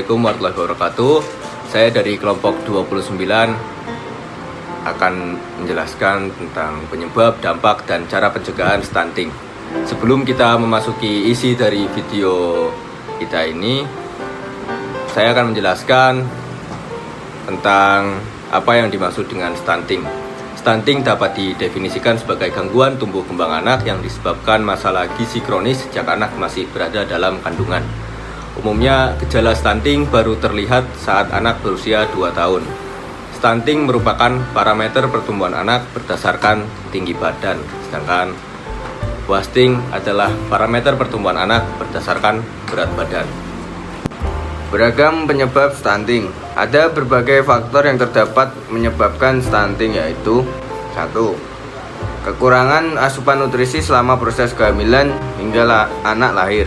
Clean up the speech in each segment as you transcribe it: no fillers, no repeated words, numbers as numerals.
Assalamualaikum warahmatullahi wabarakatuh. Saya dari kelompok 29 akan menjelaskan tentang penyebab, dampak, dan cara pencegahan stunting. Sebelum kita memasuki isi dari video kita ini, saya akan menjelaskan tentang apa yang dimaksud dengan stunting. Stunting dapat didefinisikan sebagai gangguan tumbuh kembang anak yang disebabkan masalah gizi kronis sejak anak masih berada dalam kandungan. Umumnya, gejala stunting baru terlihat saat anak berusia 2 tahun. Stunting merupakan parameter pertumbuhan anak berdasarkan tinggi badan, sedangkan wasting adalah parameter pertumbuhan anak berdasarkan berat badan. Beragam penyebab stunting. Ada berbagai faktor yang terdapat menyebabkan stunting, yaitu 1. Kekurangan asupan nutrisi selama proses kehamilan hingga anak lahir.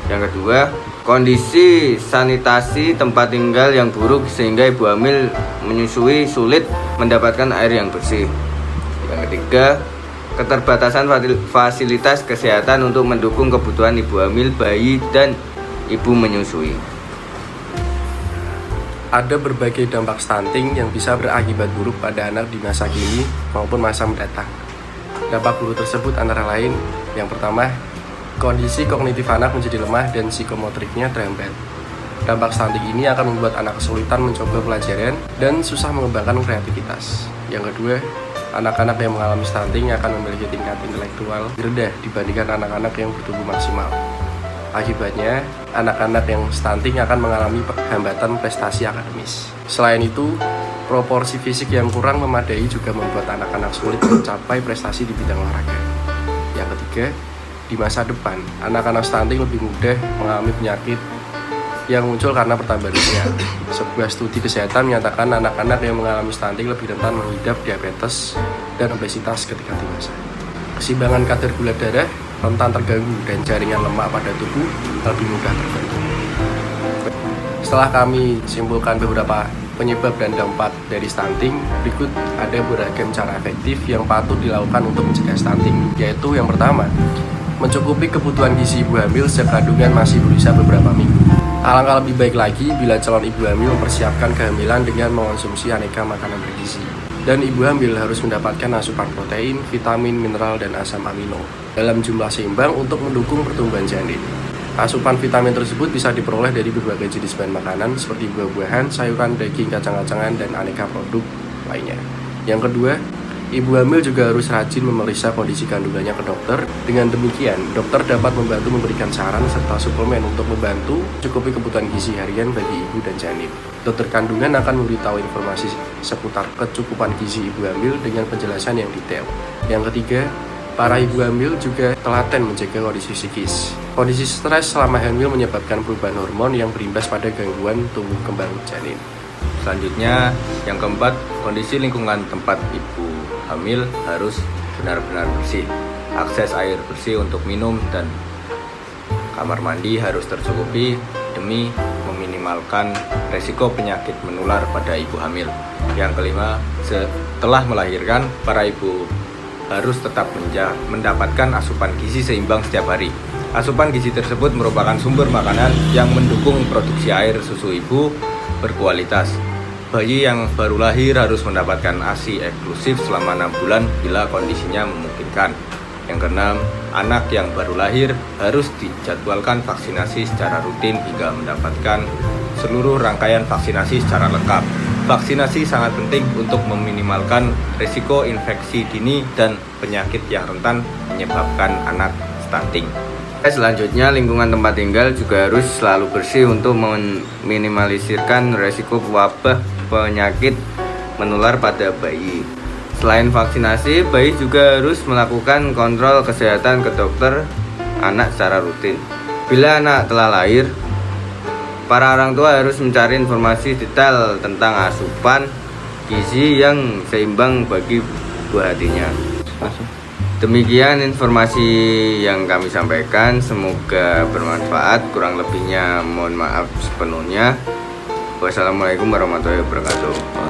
Yang kedua, kondisi sanitasi tempat tinggal yang buruk sehingga ibu hamil menyusui sulit mendapatkan air yang bersih. Yang ketiga, keterbatasan fasilitas kesehatan untuk mendukung kebutuhan ibu hamil, bayi, dan ibu menyusui. Ada berbagai dampak stunting yang bisa berakibat buruk pada anak di masa kini maupun masa mendatang. Dampak buruk tersebut antara lain, yang pertama, kondisi kognitif anak menjadi lemah dan psikomotriknya terhambat. Dampak stunting ini akan membuat anak kesulitan mencoba pelajaran dan susah mengembangkan kreativitas. Yang kedua, anak-anak yang mengalami stunting akan memiliki tingkat intelektual rendah dibandingkan anak-anak yang bertumbuh maksimal. Akibatnya, anak-anak yang stunting akan mengalami hambatan prestasi akademis. Selain itu, proporsi fisik yang kurang memadai juga membuat anak-anak sulit mencapai prestasi di bidang olahraga. Yang ketiga, di masa depan, anak-anak stunting lebih mudah mengalami penyakit yang muncul karena pertambahan usia. Sebuah studi kesehatan menyatakan anak-anak yang mengalami stunting lebih rentan mengidap diabetes dan obesitas ketika dewasa. Keseimbangan kadar gula darah rentan terganggu dan jaringan lemak pada tubuh lebih mudah terbentuk. Setelah kami simpulkan beberapa penyebab dan dampak dari stunting, berikut ada beragam cara efektif yang patut dilakukan untuk mencegah stunting, yaitu yang pertama, mencukupi kebutuhan gizi ibu hamil sejak kandungan masih berusia beberapa minggu. Alangkah lebih baik lagi bila calon ibu hamil mempersiapkan kehamilan dengan mengonsumsi aneka makanan bergizi. Dan ibu hamil harus mendapatkan asupan protein, vitamin, mineral, dan asam amino dalam jumlah seimbang untuk mendukung pertumbuhan janin. Asupan vitamin tersebut bisa diperoleh dari berbagai jenis bahan makanan seperti buah-buahan, sayuran, daging, kacang-kacangan, dan aneka produk lainnya. Yang kedua, ibu hamil juga harus rajin memeriksa kondisi kandungannya ke dokter. Dengan demikian, dokter dapat membantu memberikan saran serta suplemen untuk membantu cukupi kebutuhan gizi harian bagi ibu dan janin. Dokter kandungan akan memberitahu informasi seputar kecukupan gizi ibu hamil dengan penjelasan yang detail. Yang ketiga, para ibu hamil juga telaten menjaga kondisi psikis. Kondisi stres selama hamil menyebabkan perubahan hormon yang berimbas pada gangguan tumbuh kembang janin. Selanjutnya, yang keempat, kondisi lingkungan tempat ibu hamil harus benar-benar bersih. Akses air bersih untuk minum dan kamar mandi harus tercukupi demi meminimalkan resiko penyakit menular pada ibu hamil. Yang kelima, setelah melahirkan, para ibu harus tetap mendapatkan asupan gizi seimbang setiap hari. Asupan gizi tersebut merupakan sumber makanan yang mendukung produksi air susu ibu berkualitas. Bayi yang baru lahir harus mendapatkan ASI eksklusif selama 6 bulan bila kondisinya memungkinkan. Yang keenam, anak yang baru lahir harus dijadwalkan vaksinasi secara rutin hingga mendapatkan seluruh rangkaian vaksinasi secara lengkap. Vaksinasi sangat penting untuk meminimalkan risiko infeksi dini dan penyakit yang rentan menyebabkan anak stunting. Selanjutnya, lingkungan tempat tinggal juga harus selalu bersih untuk meminimalisirkan risiko wabah penyakit menular pada bayi. Selain vaksinasi, bayi juga harus melakukan kontrol kesehatan ke dokter anak secara rutin. Bila anak telah lahir, para orang tua harus mencari informasi detail tentang asupan gizi yang seimbang bagi buah hatinya. Demikian informasi yang kami sampaikan, semoga bermanfaat. Kurang lebihnya mohon maaf sepenuhnya. Wassalamualaikum warahmatullahi wabarakatuh.